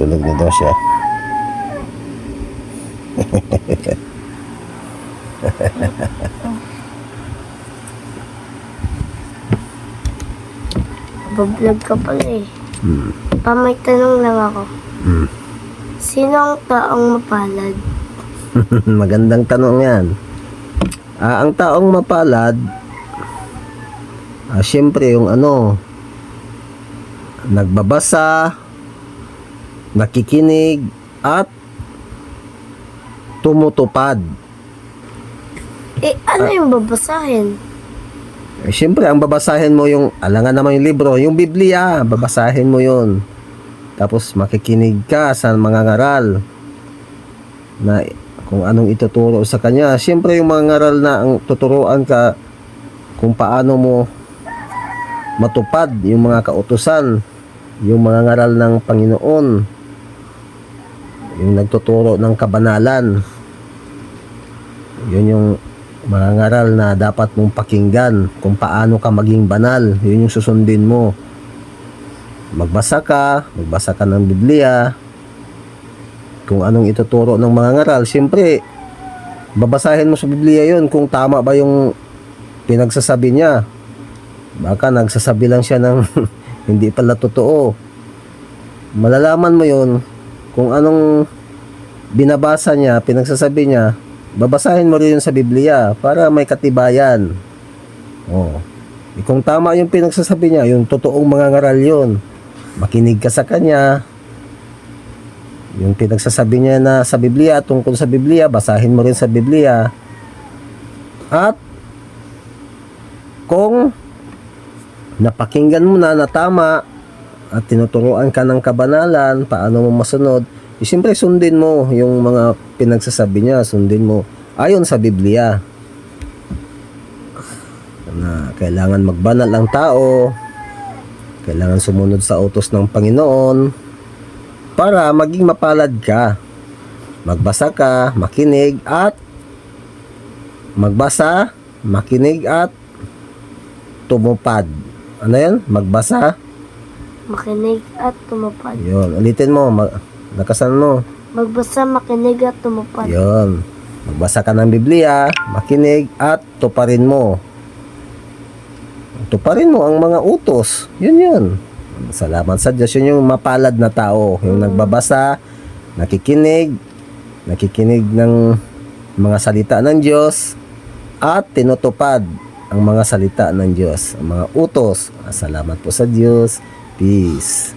Tulog na daw siya. Bablog ka pala eh. May tanong lang ako. Sino ang taong mapalad? Magandang tanong yan. Ang taong mapalad, siyempre yung nagbabasa, nakikinig, at tumutupad. Ano yung babasahin? Siyempre, ang babasahin mo yung, alangan naman yung libro, yung Biblia, babasahin mo yun. Tapos makikinig ka sa mga ngaral na kung anong ituturo sa kanya. Siyempre, yung mga ngaral na ang tuturuan ka kung paano mo matupad yung mga kautusan, yung mga ngaral ng Panginoon, yung nagtuturo ng kabanalan. Yun yung mga ngaral na dapat mong pakinggan kung paano ka maging banal. Yun yung susundin mo. Magbasa ka ng Biblia, kung anong ituturo ng mga ngaral. Siyempre, babasahin mo sa Biblia yun kung tama ba yung pinagsasabi niya. Baka nagsasabi lang siya ng hindi pala totoo. Malalaman mo yun kung anong binabasa niya, pinagsasabi niya. Babasahin mo rin yun sa Biblia para may katibayan. Kung tama yung pinagsasabi niya, yung totoong mga ngaral yun, makinig ka sa kanya. Yung pinagsasabi niya na sa Biblia, tungkol sa Biblia, basahin mo rin sa Biblia. At kung napakinggan mo na tama at tinuturuan ka ng kabanalan, paano mo masunod, siyempre sundin mo yung mga pinagsasabi niya, sundin mo ayon sa Biblia. Na kailangan magbanal ang tao, kailangan sumunod sa utos ng Panginoon para maging mapalad ka. Magbasa ka, makinig at tumupad. Ano yan? Magbasa, makinig at tumupad. yun, ulitin mo, nakasan mo. Magbasa, makinig at tumupad. Yun. Magbasa ka ng Biblia, makinig at tuparin mo. Tuparin mo ang mga utos. Yun. Salamat sa Diyos. Yun yung mapalad na tao. Yung nagbabasa, nakikinig ng mga salita ng Diyos at tinutupad ang mga salita ng Diyos, ang mga utos. Salamat po sa Diyos. Peace.